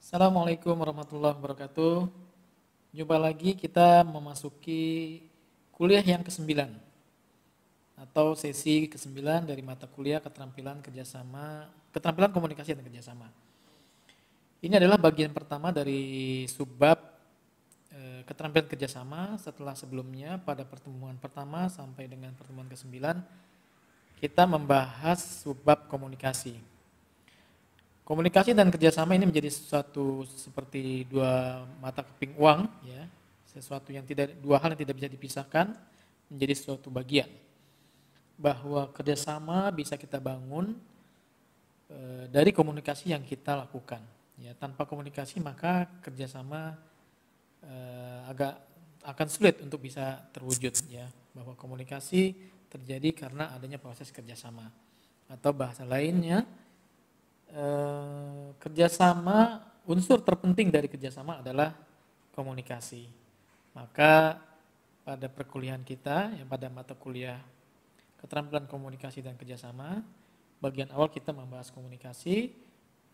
Assalamualaikum warahmatullahi wabarakatuh. Jumpa lagi kita memasuki kuliah yang ke-9 atau sesi ke-9 dari mata kuliah keterampilan komunikasi dan kerjasama. Ini adalah bagian pertama dari subbab keterampilan kerjasama. Setelah sebelumnya pada pertemuan pertama sampai dengan pertemuan ke-9 kita membahas subbab komunikasi. Komunikasi dan kerjasama ini menjadi sesuatu seperti dua mata keping uang, ya, dua hal yang tidak bisa dipisahkan menjadi suatu bagian. Bahwa kerjasama bisa kita bangun dari komunikasi yang kita lakukan. Ya, tanpa komunikasi maka kerjasama agak akan sulit untuk bisa terwujud. Ya, bahwa komunikasi terjadi karena adanya proses kerjasama. Atau bahasa lainnya, kerjasama, unsur terpenting dari kerjasama adalah komunikasi. Maka pada perkuliahan kita, yang pada mata kuliah keterampilan komunikasi dan kerjasama, bagian awal kita membahas komunikasi,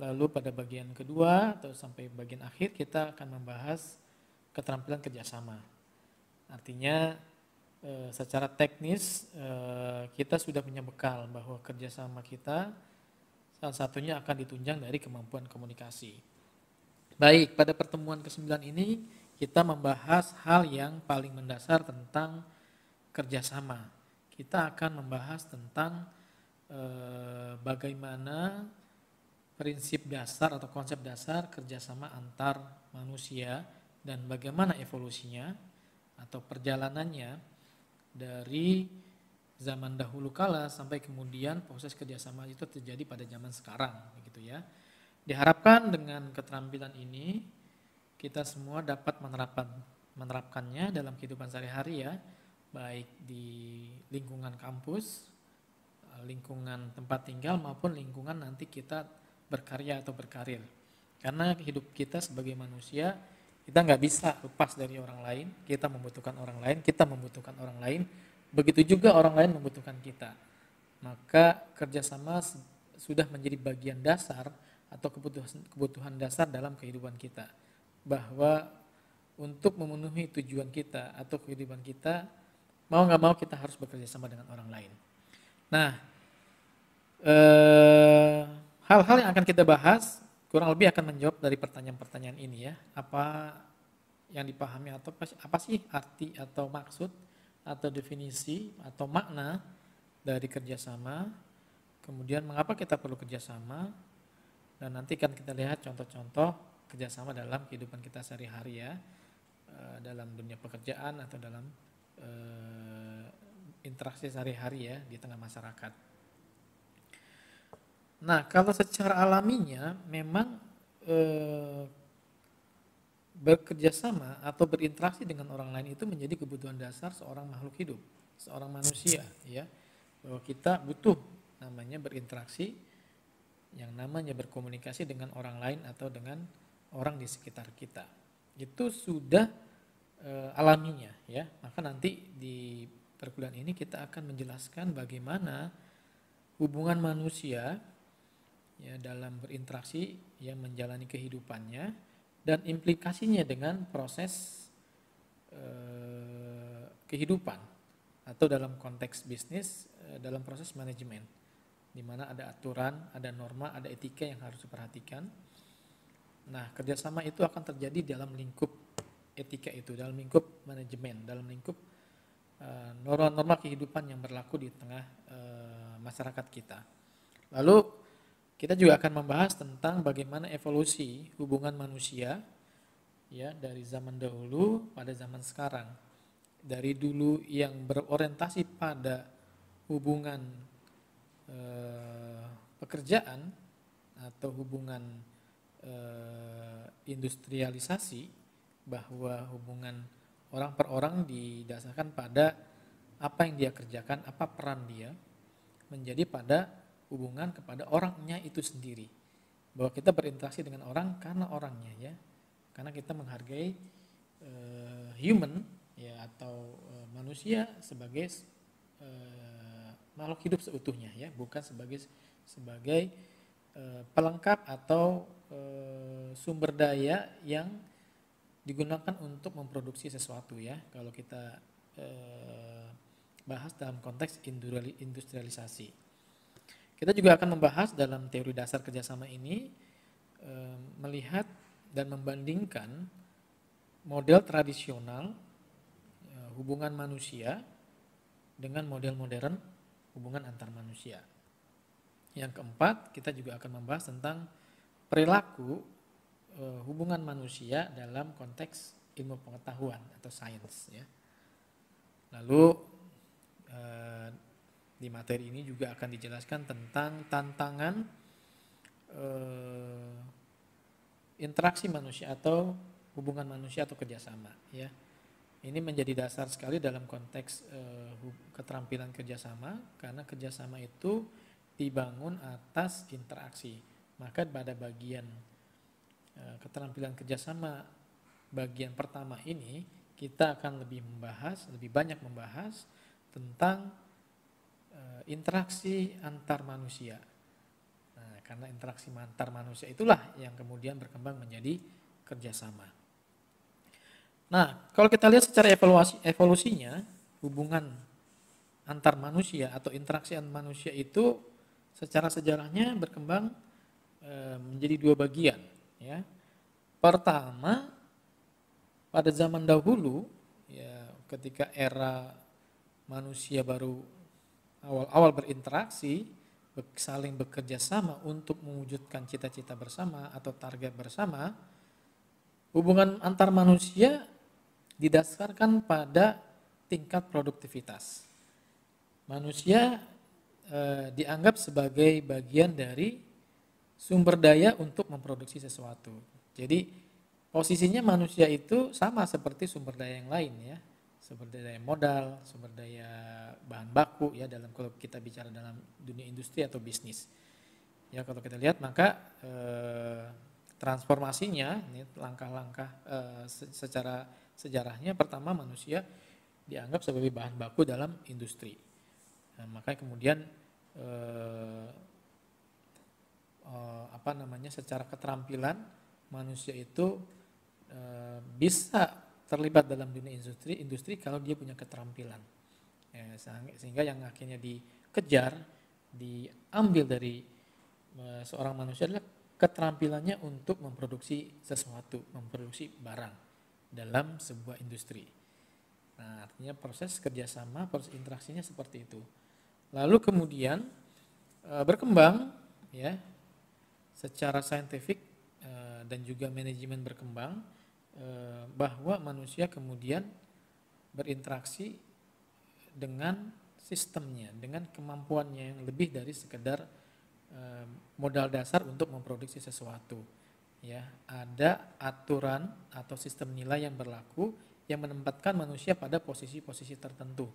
lalu pada bagian kedua atau sampai bagian akhir kita akan membahas keterampilan kerjasama. Artinya secara teknis kita sudah punya bekal bahwa kerjasama kita salah satunya akan ditunjang dari kemampuan komunikasi. Baik, pada pertemuan ke-9 ini kita membahas hal yang paling mendasar tentang kerjasama. Kita akan membahas tentang bagaimana prinsip dasar atau konsep dasar kerjasama antar manusia dan bagaimana evolusinya atau perjalanannya dari zaman dahulu kala sampai kemudian proses kerjasama itu terjadi pada zaman sekarang, begitu ya. Diharapkan dengan keterampilan ini kita semua dapat menerapkannya dalam kehidupan sehari-hari ya, baik di lingkungan kampus, lingkungan tempat tinggal maupun lingkungan nanti kita berkarya atau berkarir. Karena hidup kita sebagai manusia, kita nggak bisa lepas dari orang lain, kita membutuhkan orang lain, kita membutuhkan orang lain. Begitu juga orang lain membutuhkan kita. Maka kerjasama sudah menjadi bagian dasar atau kebutuhan dasar dalam kehidupan kita. Bahwa untuk memenuhi tujuan kita atau kehidupan kita, mau nggak mau kita harus bekerja sama dengan orang lain. Nah, hal-hal yang akan kita bahas kurang lebih akan menjawab dari pertanyaan-pertanyaan ini ya. Apa yang dipahami atau apa sih arti atau maksud atau definisi atau makna dari kerjasama, kemudian mengapa kita perlu kerjasama, dan nanti kan kita lihat contoh-contoh kerjasama dalam kehidupan kita sehari-hari ya, dalam dunia pekerjaan atau dalam interaksi sehari-hari ya di tengah masyarakat. Nah, kalau secara alaminya memang bekerja sama atau berinteraksi dengan orang lain itu menjadi kebutuhan dasar seorang makhluk hidup, seorang manusia ya. Bahwa kita butuh namanya berinteraksi, yang namanya berkomunikasi dengan orang lain atau dengan orang di sekitar kita. Itu sudah alaminya ya. Maka nanti di perkuliahan ini kita akan menjelaskan bagaimana hubungan manusia ya dalam berinteraksi yang menjalani kehidupannya dan implikasinya dengan proses kehidupan atau dalam konteks bisnis dalam proses manajemen, di mana ada aturan, ada norma, ada etika yang harus diperhatikan. Nah, kerjasama itu akan terjadi dalam lingkup etika itu, dalam lingkup manajemen, dalam lingkup norma-norma kehidupan yang berlaku di tengah masyarakat kita. Lalu kita juga akan membahas tentang bagaimana evolusi hubungan manusia ya dari zaman dahulu pada zaman sekarang. Dari dulu yang berorientasi pada hubungan pekerjaan atau hubungan industrialisasi, bahwa hubungan orang per orang didasarkan pada apa yang dia kerjakan, apa peran dia, menjadi pada hubungan kepada orangnya itu sendiri, bahwa kita berinteraksi dengan orang karena orangnya ya, karena kita menghargai human ya atau manusia sebagai makhluk hidup seutuhnya ya, bukan sebagai pelengkap atau sumber daya yang digunakan untuk memproduksi sesuatu ya. Kalau kita bahas dalam konteks industrialisasi. Kita juga akan membahas dalam teori dasar kerjasama ini melihat dan membandingkan model tradisional hubungan manusia dengan model modern hubungan antar manusia. Yang keempat, kita juga akan membahas tentang perilaku hubungan manusia dalam konteks ilmu pengetahuan atau sains ya. Lalu di materi ini juga akan dijelaskan tentang tantangan interaksi manusia atau hubungan manusia atau kerjasama ya. Ini menjadi dasar sekali dalam konteks keterampilan kerjasama, karena kerjasama itu dibangun atas interaksi. Maka pada bagian keterampilan kerjasama bagian pertama ini kita akan lebih banyak membahas tentang interaksi antar manusia. Nah, karena interaksi antar manusia itulah yang kemudian berkembang menjadi kerjasama. Nah, kalau kita lihat secara evolusinya, hubungan antar manusia atau interaksi antar manusia itu secara sejarahnya berkembang menjadi dua bagian. Ya. Pertama, pada zaman dahulu, ya, ketika era manusia baru awal-awal berinteraksi, saling bekerja sama untuk mewujudkan cita-cita bersama atau target bersama, hubungan antar manusia didasarkan pada tingkat produktivitas. Manusia dianggap sebagai bagian dari sumber daya untuk memproduksi sesuatu. Jadi posisinya manusia itu sama seperti sumber daya yang lain ya, sumber daya modal, sumber daya bahan baku ya, dalam kalau kita bicara dalam dunia industri atau bisnis. Ya, kalau kita lihat maka transformasinya ini langkah-langkah secara sejarahnya, pertama manusia dianggap sebagai bahan baku dalam industri. Nah, makanya kemudian secara keterampilan manusia itu bisa terlibat dalam dunia industri kalau dia punya keterampilan. Ya, sehingga yang akhirnya dikejar, diambil dari seorang manusia adalah keterampilannya untuk memproduksi sesuatu, memproduksi barang dalam sebuah industri. Nah, artinya proses kerjasama, proses interaksinya seperti itu. Lalu kemudian berkembang ya secara saintifik dan juga manajemen berkembang bahwa manusia kemudian berinteraksi dengan sistemnya, dengan kemampuannya yang lebih dari sekedar modal dasar untuk memproduksi sesuatu. Ya, ada aturan atau sistem nilai yang berlaku yang menempatkan manusia pada posisi-posisi tertentu.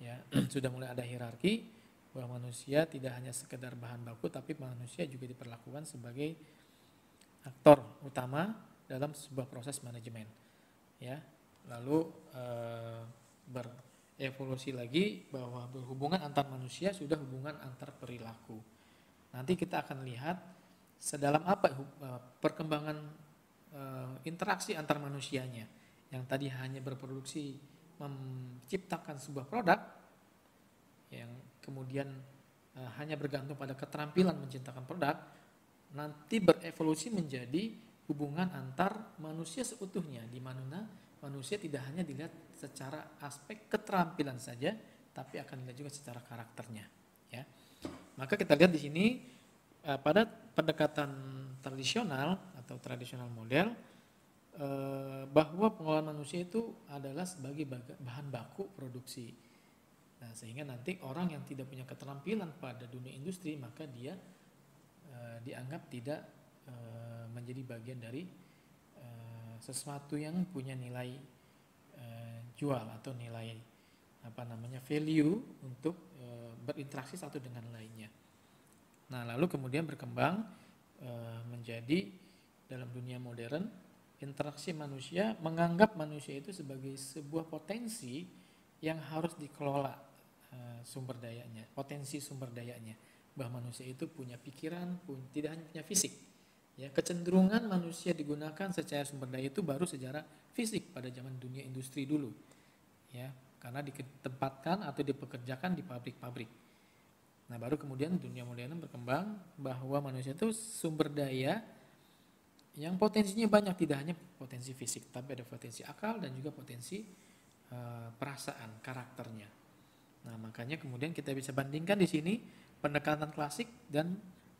Ya, sudah mulai ada hierarki bahwa manusia tidak hanya sekedar bahan baku, tapi manusia juga diperlakukan sebagai aktor utama dalam sebuah proses manajemen. Ya, lalu berevolusi lagi bahwa hubungan antar manusia sudah hubungan antar perilaku. Nanti kita akan lihat sedalam apa perkembangan interaksi antar manusianya, yang tadi hanya berproduksi menciptakan sebuah produk, yang kemudian hanya bergantung pada keterampilan menciptakan produk, nanti berevolusi menjadi hubungan antar manusia seutuhnya, di mana manusia tidak hanya dilihat secara aspek keterampilan saja, tapi akan dilihat juga secara karakternya. Ya, maka kita lihat di sini pada pendekatan tradisional atau tradisional model, bahwa pengolahan manusia itu adalah sebagai bahan baku produksi. Nah, sehingga nanti orang yang tidak punya keterampilan pada dunia industri, maka dia dianggap tidak menjadi bagian dari sesuatu yang punya nilai jual atau nilai value untuk berinteraksi satu dengan lainnya. Nah, lalu kemudian berkembang menjadi dalam dunia modern, interaksi manusia menganggap manusia itu sebagai sebuah potensi yang harus dikelola sumber dayanya, potensi sumber dayanya, bahwa manusia itu punya pikiran, tidak hanya punya fisik, Ya, kecenderungan manusia digunakan secara sumber daya itu baru secara fisik pada zaman dunia industri dulu. Ya, karena ditempatkan atau dipekerjakan di pabrik-pabrik. Nah, baru kemudian dunia modern berkembang bahwa manusia itu sumber daya yang potensinya banyak, tidak hanya potensi fisik, tapi ada potensi akal dan juga potensi perasaan, karakternya. Nah, makanya kemudian kita bisa bandingkan di sini pendekatan klasik dan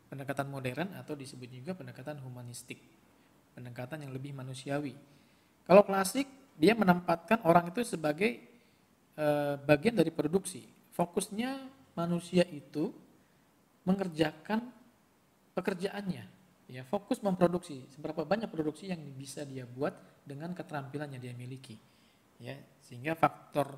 pendekatan modern atau disebut juga pendekatan humanistik. Pendekatan yang lebih manusiawi. Kalau klasik, dia menempatkan orang itu sebagai bagian dari produksi. Fokusnya manusia itu mengerjakan pekerjaannya. Ya, fokus memproduksi. Seberapa banyak produksi yang bisa dia buat dengan keterampilan yang dia miliki. Ya, sehingga faktor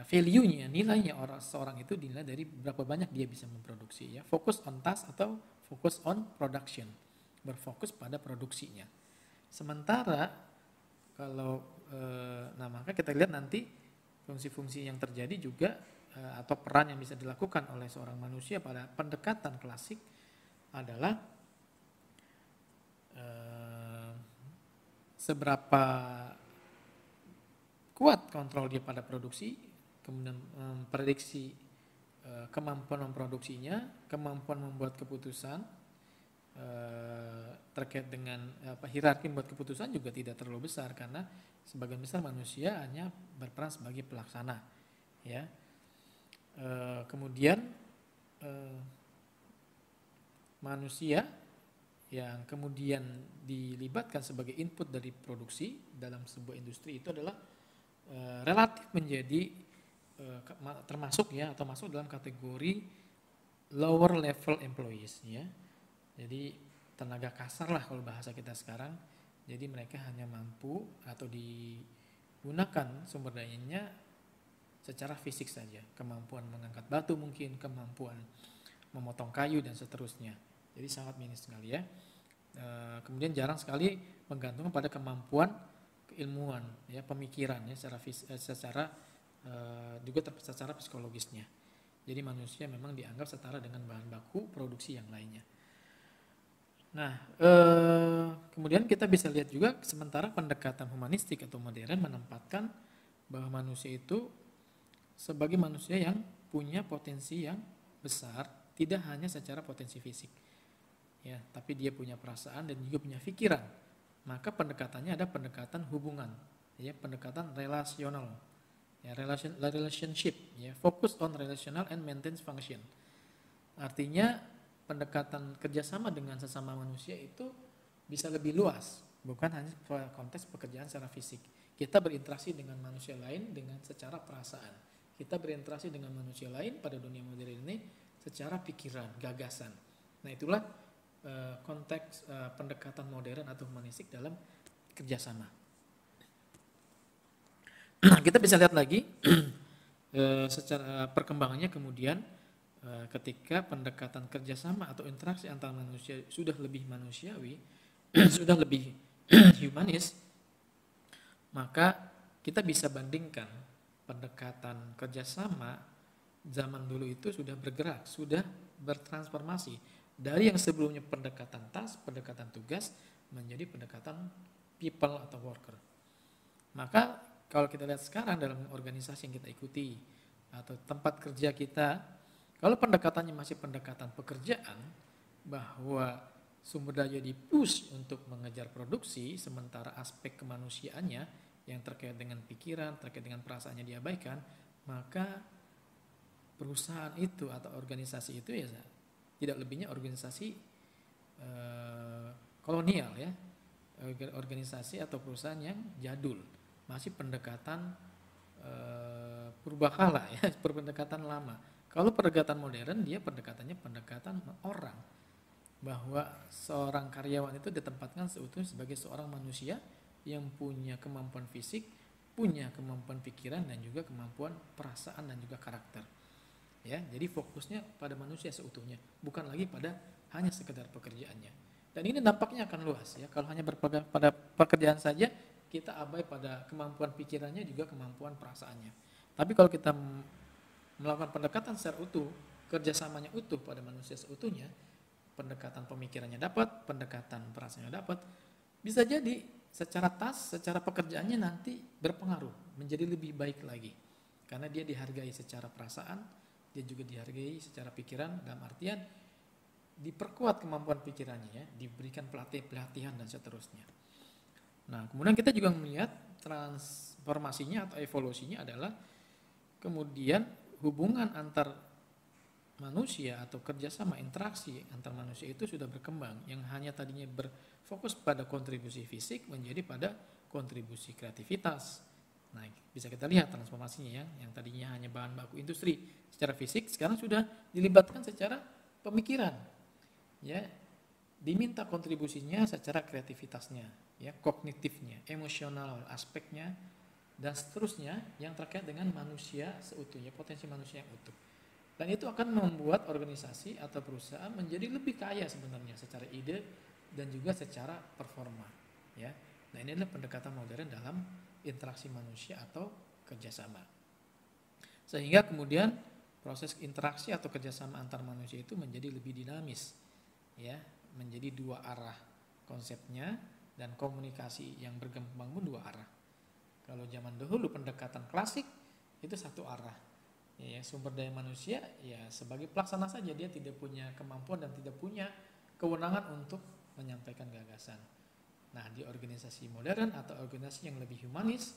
value-nya, nilainya seorang itu dinilai dari berapa banyak dia bisa memproduksi. Ya, fokus on task atau fokus on production, berfokus pada produksinya. Sementara kalau nah maka kita lihat nanti fungsi-fungsi yang terjadi juga atau peran yang bisa dilakukan oleh seorang manusia pada pendekatan klasik adalah seberapa kuat kontrol dia pada produksi, kemudian memprediksi kemampuan memproduksinya, kemampuan membuat keputusan terkait dengan hierarki membuat keputusan juga tidak terlalu besar karena sebagian besar manusia hanya berperan sebagai pelaksana. Ya, kemudian manusia yang kemudian dilibatkan sebagai input dari produksi dalam sebuah industri itu adalah relatif menjadi termasuk ya atau masuk dalam kategori lower level employees ya. Jadi tenaga kasar lah kalau bahasa kita sekarang. Jadi mereka hanya mampu atau digunakan sumber dayanya secara fisik saja. Kemampuan mengangkat batu mungkin, kemampuan memotong kayu dan seterusnya. Jadi sangat minim sekali ya. Kemudian jarang sekali bergantung pada kemampuan keilmuan, ya, pemikiran ya secara juga secara psikologisnya. Jadi manusia memang dianggap setara dengan bahan baku produksi yang lainnya. Nah, kemudian kita bisa lihat juga sementara pendekatan humanistik atau modern menempatkan bahwa manusia itu sebagai manusia yang punya potensi yang besar, tidak hanya secara potensi fisik. Ya, tapi dia punya perasaan dan juga punya pikiran. Maka pendekatannya ada pendekatan hubungan, ya, pendekatan relasional. Ya, relationship, ya, focus on relational and maintenance function. Artinya pendekatan kerjasama dengan sesama manusia itu bisa lebih luas, bukan hanya konteks pekerjaan secara fisik. Kita berinteraksi dengan manusia lain dengan secara perasaan. Kita berinteraksi dengan manusia lain pada dunia modern ini secara pikiran, gagasan. Nah, itulah konteks pendekatan modern atau humanistik dalam kerjasama. Kita bisa lihat lagi secara perkembangannya kemudian ketika pendekatan kerjasama atau interaksi antar manusia sudah lebih manusiawi, sudah lebih humanis, maka kita bisa bandingkan pendekatan kerjasama zaman dulu itu sudah bergerak, sudah bertransformasi dari yang sebelumnya pendekatan task, pendekatan tugas menjadi pendekatan people atau worker. Maka kalau kita lihat sekarang dalam organisasi yang kita ikuti atau tempat kerja kita, kalau pendekatannya masih pendekatan pekerjaan, bahwa sumber daya di-push untuk mengejar produksi, sementara aspek kemanusiaannya yang terkait dengan pikiran, terkait dengan perasaannya diabaikan, maka perusahaan itu atau organisasi itu ya tidak lebihnya organisasi kolonial ya, organisasi atau perusahaan yang jadul, masih pendekatan purbakala ya, pendekatan lama. Kalau pendekatan modern dia pendekatannya pendekatan orang, bahwa seorang karyawan itu ditempatkan seutuhnya sebagai seorang manusia yang punya kemampuan fisik, punya kemampuan pikiran dan juga kemampuan perasaan dan juga karakter. Ya, jadi fokusnya pada manusia seutuhnya, bukan lagi pada hanya sekedar pekerjaannya. Dan ini dampaknya akan luas ya. Kalau hanya berpegang pada pekerjaan saja, kita abai pada kemampuan pikirannya juga kemampuan perasaannya. Tapi kalau kita melakukan pendekatan secara utuh, kerjasamanya utuh pada manusia seutuhnya, pendekatan pemikirannya dapat, pendekatan perasaannya dapat, bisa jadi secara secara pekerjaannya nanti berpengaruh menjadi lebih baik lagi. Karena dia dihargai secara perasaan, dia juga dihargai secara pikiran, dalam artian diperkuat kemampuan pikirannya ya, diberikan pelatihan dan seterusnya. Nah, kemudian kita juga melihat transformasinya atau evolusinya adalah kemudian hubungan antar manusia atau kerjasama interaksi antar manusia itu sudah berkembang, yang hanya tadinya berfokus pada kontribusi fisik menjadi pada kontribusi kreativitas. Nah, bisa kita lihat transformasinya ya, yang tadinya hanya bahan baku industri secara fisik sekarang sudah dilibatkan secara pemikiran. Ya, diminta kontribusinya secara kreativitasnya, ya, kognitifnya, emosional aspeknya dan seterusnya yang terkait dengan manusia seutuhnya, potensi manusia yang utuh. Dan itu akan membuat organisasi atau perusahaan menjadi lebih kaya sebenarnya secara ide dan juga secara performa, ya. Nah, ini adalah pendekatan modern dalam interaksi manusia atau kerjasama. Sehingga kemudian proses interaksi atau kerjasama antar manusia itu menjadi lebih dinamis, ya, menjadi dua arah konsepnya, dan komunikasi yang berkembang pun dua arah. Kalau zaman dahulu pendekatan klasik itu satu arah, ya, sumber daya manusia ya sebagai pelaksana saja, dia tidak punya kemampuan dan tidak punya kewenangan untuk menyampaikan gagasan. Nah, di organisasi modern atau organisasi yang lebih humanis,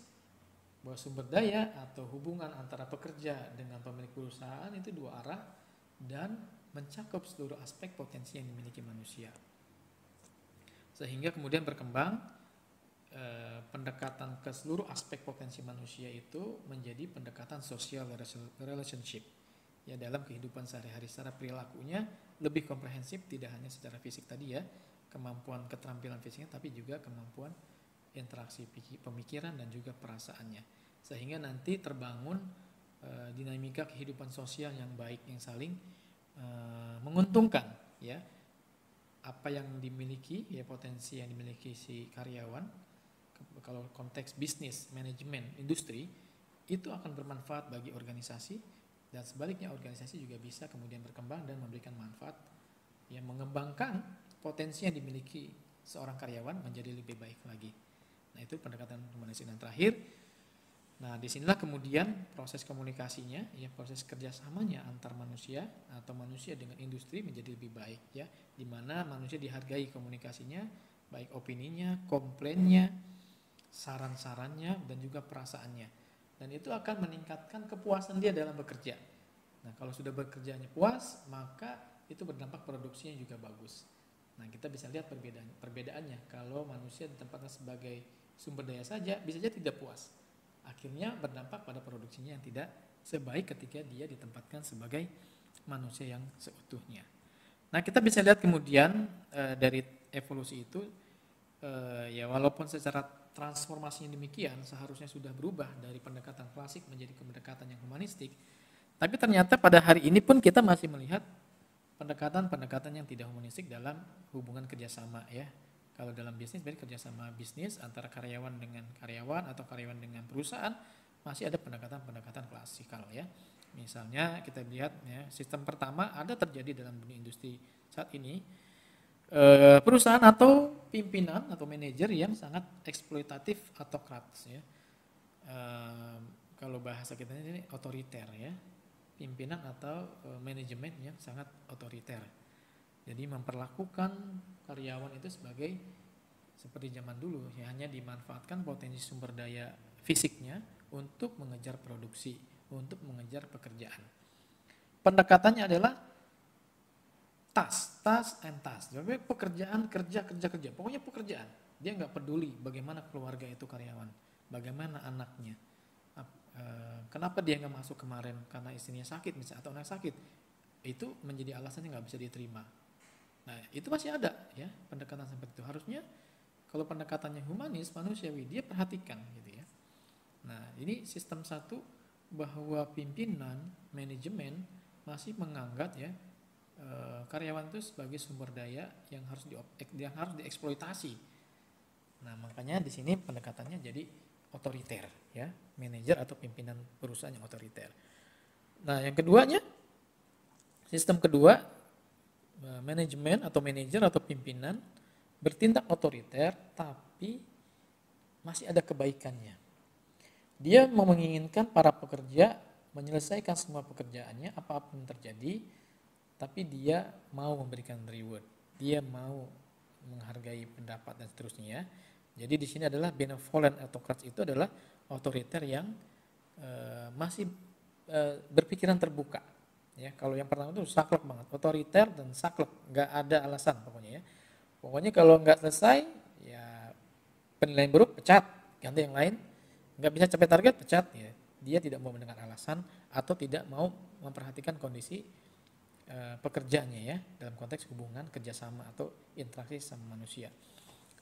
bahwa sumber daya atau hubungan antara pekerja dengan pemilik perusahaan itu dua arah dan mencakup seluruh aspek potensi yang dimiliki manusia. Sehingga kemudian berkembang pendekatan ke seluruh aspek potensi manusia itu menjadi pendekatan social relationship. Ya, dalam kehidupan sehari-hari secara perilakunya lebih komprehensif, tidak hanya secara fisik tadi ya, kemampuan keterampilan fisiknya, tapi juga kemampuan interaksi pemikiran dan juga perasaannya. Sehingga nanti terbangun dinamika kehidupan sosial yang baik, yang saling menguntungkan, ya. Apa yang dimiliki, ya, potensi yang dimiliki si karyawan, kalau konteks bisnis, manajemen, industri, itu akan bermanfaat bagi organisasi, dan sebaliknya organisasi juga bisa kemudian berkembang dan memberikan manfaat yang mengembangkan potensi yang dimiliki seorang karyawan menjadi lebih baik lagi. Nah, itu pendekatan kemanusiaan yang terakhir. Nah, disinilah kemudian proses komunikasinya, ya, proses kerjasamanya antar manusia atau manusia dengan industri menjadi lebih baik, ya, di mana manusia dihargai komunikasinya, baik opininya, komplainnya, saran-sarannya, dan juga perasaannya. Dan itu akan meningkatkan kepuasan dia dalam bekerja. Nah, kalau sudah bekerjanya puas, maka itu berdampak produksinya juga bagus. Nah, kita bisa lihat perbedaannya. Kalau manusia ditempatkan sebagai sumber daya saja, bisa saja tidak puas. Akhirnya berdampak pada produksinya yang tidak sebaik ketika dia ditempatkan sebagai manusia yang seutuhnya. Nah, kita bisa lihat kemudian dari evolusi itu, ya, walaupun secara transformasinya demikian, seharusnya sudah berubah dari pendekatan klasik menjadi pendekatan yang humanistik, tapi ternyata pada hari ini pun kita masih melihat pendekatan-pendekatan yang tidak humanistik dalam hubungan kerjasama, ya. Kalau dalam bisnis, berarti kerjasama bisnis antara karyawan dengan karyawan atau karyawan dengan perusahaan, masih ada pendekatan-pendekatan klasikal, ya. Misalnya kita lihat, ya, sistem pertama ada terjadi dalam dunia industri saat ini, perusahaan atau pimpinan atau manajer yang sangat eksploitatif atau kratos, ya. Kalau bahasa kita ini otoriter, ya, pimpinan atau manajemen yang sangat otoriter. Jadi memperlakukan karyawan itu sebagai seperti zaman dulu, ya, hanya dimanfaatkan potensi sumber daya fisiknya untuk mengejar produksi, untuk mengejar pekerjaan. Pendekatannya adalah task and task. Jadi pekerjaan, kerja. Pokoknya pekerjaan. Dia nggak peduli bagaimana keluarga itu karyawan, bagaimana anaknya, kenapa dia nggak masuk kemarin karena istrinya sakit misalnya atau anak sakit. Itu menjadi alasannya nggak bisa diterima. Nah, itu masih ada, ya, pendekatan seperti itu. Harusnya kalau pendekatannya humanis, manusiawi, dia perhatikan gitu, ya. Nah, ini sistem satu, bahwa pimpinan, manajemen masih menganggap, ya, karyawan itu sebagai sumber daya yang harus dieksploitasi. Nah, makanya di sini pendekatannya jadi otoriter, ya, manajer atau pimpinan perusahaan yang otoriter. Nah, yang keduanya, sistem kedua, manajemen atau manajer atau pimpinan bertindak otoriter tapi masih ada kebaikannya. Dia menginginkan para pekerja menyelesaikan semua pekerjaannya apapun terjadi, tapi dia mau memberikan reward, dia mau menghargai pendapat dan seterusnya. Jadi di sini adalah benevolent autocrats itu adalah otoriter yang masih berpikiran terbuka. Ya, kalau yang pertama itu saklek banget, otoriter dan saklek, nggak ada alasan pokoknya ya. Pokoknya kalau nggak selesai, ya penilaian buruk pecat, ganti yang lain. Nggak bisa capai target pecat, ya. Dia tidak mau mendengar alasan atau tidak mau memperhatikan kondisi pekerjaannya ya dalam konteks hubungan kerjasama atau interaksi sama manusia.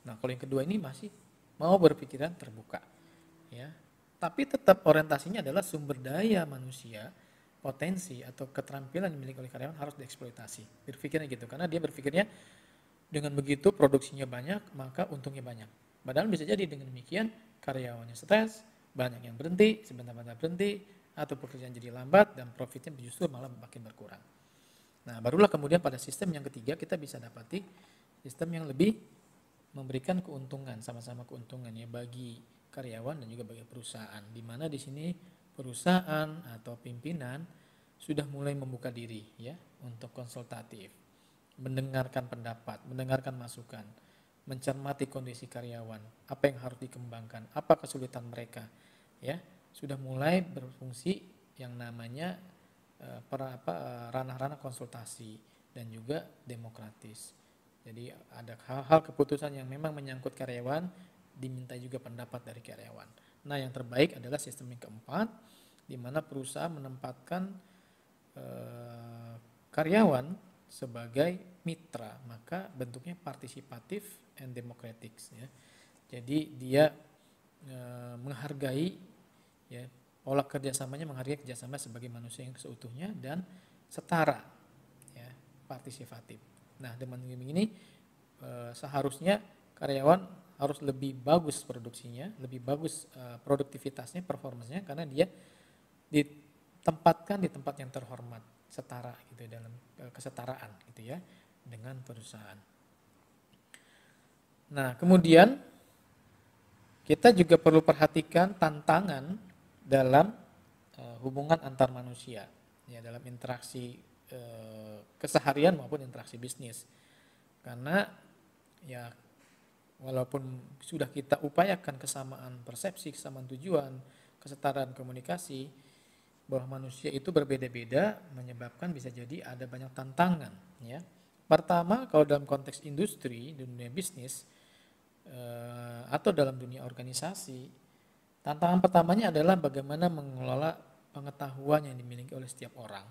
Nah kalau yang kedua ini masih mau berpikiran terbuka, ya. Tapi tetap orientasinya adalah sumber daya manusia, potensi atau keterampilan yang dimiliki oleh karyawan harus dieksploitasi. Berpikirnya gitu, karena dia berpikirnya dengan begitu produksinya banyak, maka untungnya banyak. Padahal bisa jadi dengan demikian karyawannya stres, banyak yang berhenti, sebentar-bentar berhenti, atau pekerjaan jadi lambat dan profitnya justru malah makin berkurang. Nah barulah kemudian pada sistem yang ketiga kita bisa dapati sistem yang lebih memberikan keuntungan, sama-sama keuntungan ya bagi karyawan dan juga bagi perusahaan. Di mana di sini perusahaan atau pimpinan sudah mulai membuka diri ya untuk konsultatif, mendengarkan pendapat, mendengarkan masukan, mencermati kondisi karyawan, apa yang harus dikembangkan, apa kesulitan mereka, ya sudah mulai berfungsi yang namanya ranah-ranah konsultasi dan juga demokratis. Jadi ada hal-hal keputusan yang memang menyangkut karyawan, diminta juga pendapat dari karyawan. Nah yang terbaik adalah sistem yang keempat, di mana perusahaan menempatkan karyawan sebagai mitra, maka bentuknya partisipatif and democratic ya. Jadi dia menghargai ya pola kerjasamanya, menghargai kerjasama sebagai manusia yang seutuhnya dan setara ya, partisipatif. Nah dengan begini seharusnya karyawan harus lebih bagus produksinya, lebih bagus produktivitasnya, performanya, karena dia ditempatkan di tempat yang terhormat, setara gitu dalam kesetaraan gitu ya dengan perusahaan. Nah kemudian kita juga perlu perhatikan tantangan dalam hubungan antar manusia ya dalam interaksi keseharian maupun interaksi bisnis, karena ya walaupun sudah kita upayakan kesamaan persepsi, kesamaan tujuan, kesetaraan komunikasi, bahwa manusia itu berbeda-beda menyebabkan bisa jadi ada banyak tantangan ya. Pertama kalau dalam konteks industri, dunia bisnis atau dalam dunia organisasi, tantangan pertamanya adalah bagaimana mengelola pengetahuan yang dimiliki oleh setiap orang,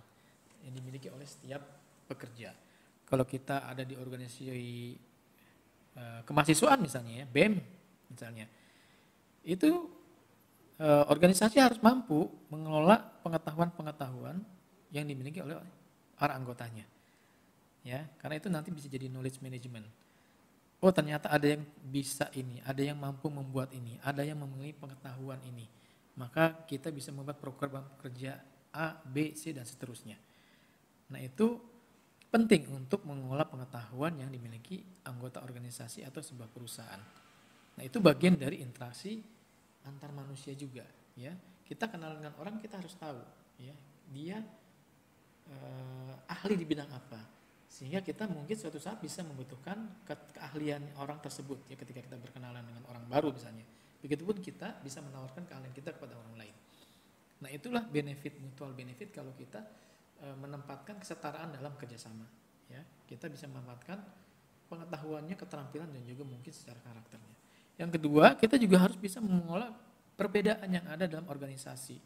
yang dimiliki oleh setiap pekerja. Kalau kita ada di organisasi kemahasiswaan misalnya ya, BEM misalnya, itu organisasi harus mampu mengelola pengetahuan-pengetahuan yang dimiliki oleh para anggotanya. Ya, karena itu nanti bisa jadi knowledge management. Oh ternyata ada yang bisa ini, ada yang mampu membuat ini, ada yang memiliki pengetahuan ini. Maka kita bisa membuat program kerja A, B, C, dan seterusnya. Nah itu penting untuk mengelola pengetahuan yang dimiliki anggota organisasi atau sebuah perusahaan. Nah itu bagian dari interaksi antar manusia juga. Ya, kita kenal dengan orang, kita harus tahu ya dia ahli di bidang apa. Sehingga kita mungkin suatu saat bisa membutuhkan keahlian orang tersebut ya ketika kita berkenalan dengan orang baru misalnya. Begitupun kita bisa menawarkan keahlian kita kepada orang lain. Nah itulah benefit, mutual benefit kalau kita menempatkan kesetaraan dalam kerjasama. Ya, kita bisa memanfaatkan pengetahuannya, keterampilan dan juga mungkin secara karakternya. Yang kedua, kita juga harus bisa mengolah perbedaan yang ada dalam organisasi,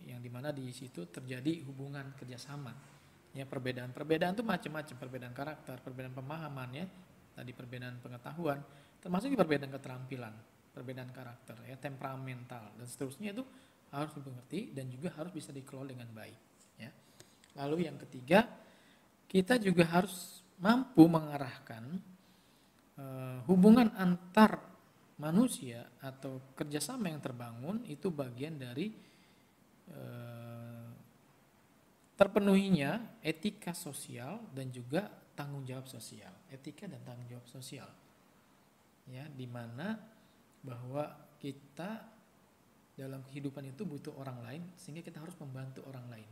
yang dimana di situ terjadi hubungan kerjasama. Ya perbedaan itu macam-macam, perbedaan karakter, perbedaan pemahaman ya, tadi perbedaan pengetahuan, termasuk perbedaan keterampilan, perbedaan karakter ya, temperamental dan seterusnya itu harus dimengerti dan juga harus bisa dikelola dengan baik ya. Lalu yang ketiga, kita juga harus mampu mengarahkan hubungan antar manusia atau kerjasama yang terbangun itu bagian dari terpenuhinya etika sosial dan juga tanggung jawab sosial. Etika dan tanggung jawab sosial. Ya, di mana bahwa kita dalam kehidupan itu butuh orang lain, sehingga kita harus membantu orang lain.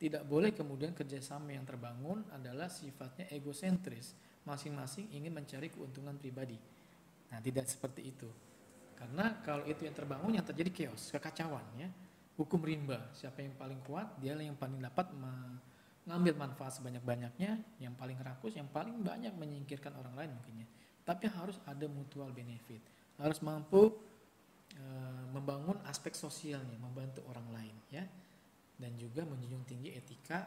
Tidak boleh kemudian kerjasama yang terbangun adalah sifatnya egosentris, masing-masing ingin mencari keuntungan pribadi. Nah, tidak seperti itu. Karena kalau itu yang terbangun, yang terjadi chaos, kekacauan, ya. Hukum rimba, siapa yang paling kuat, dialah yang paling dapat mengambil manfaat sebanyak-banyaknya, yang paling rakus, yang paling banyak menyingkirkan orang lain mungkinnya. Tapi harus ada mutual benefit, harus mampu membangun aspek sosialnya, membantu orang lain, ya, dan juga menjunjung tinggi etika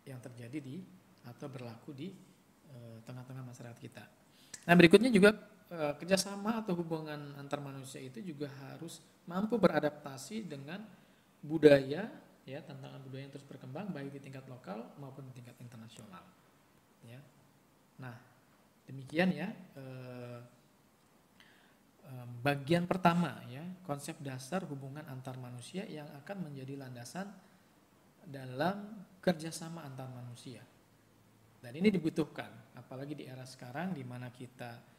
yang terjadi di atau berlaku di tengah-tengah masyarakat kita. Nah, berikutnya juga kerjasama atau hubungan antar manusia itu juga harus mampu beradaptasi dengan budaya, ya, tantangan budaya yang terus berkembang baik di tingkat lokal maupun di tingkat internasional, ya. Nah, demikian ya bagian pertama, ya, konsep dasar hubungan antar manusia yang akan menjadi landasan dalam kerjasama antar manusia. Dan ini dibutuhkan, apalagi di era sekarang di mana kita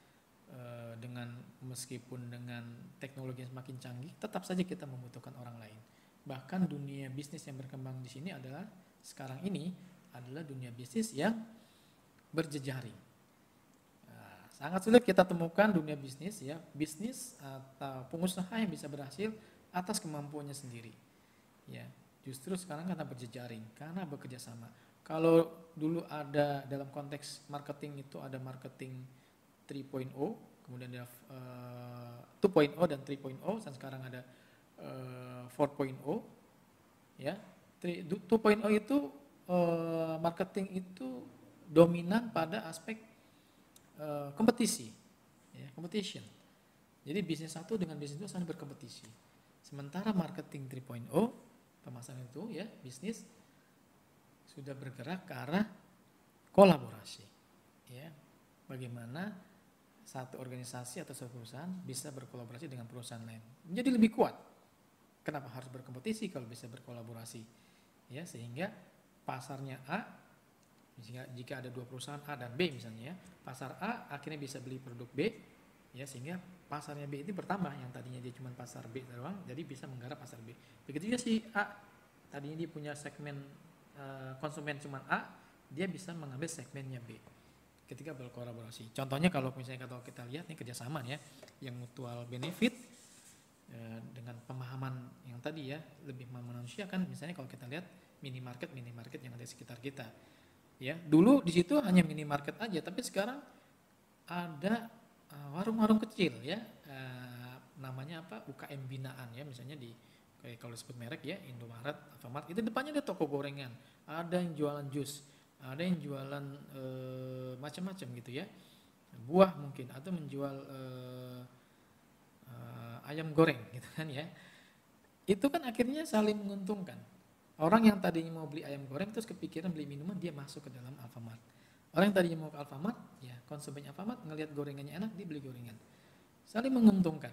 dengan meskipun dengan teknologi yang semakin canggih, tetap saja kita membutuhkan orang lain. Bahkan dunia bisnis yang berkembang di sini adalah sekarang ini adalah dunia bisnis yang berjejaring. Sangat sulit kita temukan dunia bisnis, ya, bisnis atau pengusaha yang bisa berhasil atas kemampuannya sendiri, ya. Justru sekarang karena berjejaring, karena bekerja sama. Kalau dulu ada dalam konteks marketing itu ada marketing 3.0, kemudian ada 2.0 dan 3.0, dan sekarang ada 4.0, ya. 2.0 itu marketing itu dominan pada aspek kompetisi, ya, competition. Jadi bisnis satu dengan bisnis itu saling berkompetisi. Sementara marketing 3.0, pemasaran itu, ya, bisnis sudah bergerak ke arah kolaborasi, ya. Bagaimana satu organisasi atau satu perusahaan bisa berkolaborasi dengan perusahaan lain menjadi lebih kuat. Kenapa harus berkompetisi kalau bisa berkolaborasi, ya, sehingga pasarnya A, jika ada dua perusahaan A dan B misalnya, ya, pasar A akhirnya bisa beli produk B, ya, sehingga pasarnya B itu bertambah, yang tadinya dia cuma pasar B doang jadi bisa menggarap pasar B. Begitu juga si A, tadinya dia punya segmen konsumen cuma A, dia bisa mengambil segmennya B ketika berkolaborasi. Contohnya kalau misalnya kalau kita lihat nih kerjasama, ya, yang mutual benefit dengan pemahaman yang tadi, ya, lebih memanusiakan. Misalnya kalau kita lihat minimarket yang ada di sekitar kita, ya, dulu di situ hanya minimarket aja, tapi sekarang ada warung-warung kecil, ya, namanya apa, UKM binaan, ya, misalnya di kayak kalau disebut merek, ya, Indomaret, Alfamart, itu depannya ada toko gorengan, ada yang jualan jus, ada yang jualan macam-macam gitu, ya, buah mungkin, atau menjual ayam goreng gitu kan, ya. Itu kan akhirnya saling menguntungkan. Orang yang tadinya mau beli ayam goreng terus kepikiran beli minuman, dia masuk ke dalam Alfamart. Orang yang tadinya mau ke Alfamart, ya, konsumen Alfamart ngelihat gorengannya enak, dia beli gorengan. Saling menguntungkan,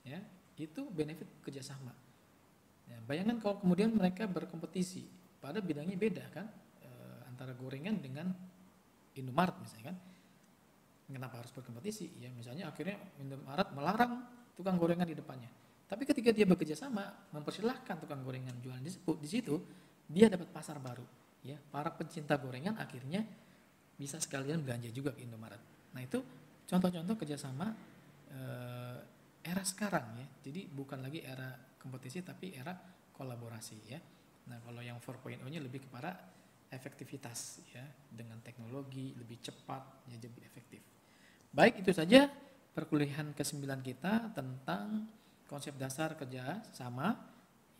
ya. Itu benefit kerjasama. Ya, bayangkan kalau kemudian mereka berkompetisi, pada bidangnya beda kan, antara gorengan dengan Indomaret misalnya kan. Kenapa harus berkompetisi? Ya, misalnya akhirnya Indomaret melarang tukang gorengan di depannya. Tapi ketika dia bekerja sama, mempersilahkan tukang gorengan jualan di situ, dia dapat pasar baru, ya. Para pencinta gorengan akhirnya bisa sekalian belanja juga ke Indomaret. Nah, itu contoh-contoh kerjasama era sekarang, ya. Jadi bukan lagi era kompetisi tapi era kolaborasi, ya. Nah, kalau yang 4.0-nya lebih kepada efektivitas, ya, dengan teknologi lebih cepat, ya, lebih efektif. Baik, itu saja perkuliahan ke-9 kita tentang konsep dasar kerja sama,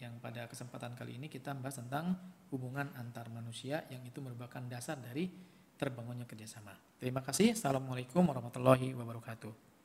yang pada kesempatan kali ini kita membahas tentang hubungan antar manusia yang itu merupakan dasar dari terbangunnya kerjasama. Terima kasih. Assalamualaikum warahmatullahi wabarakatuh.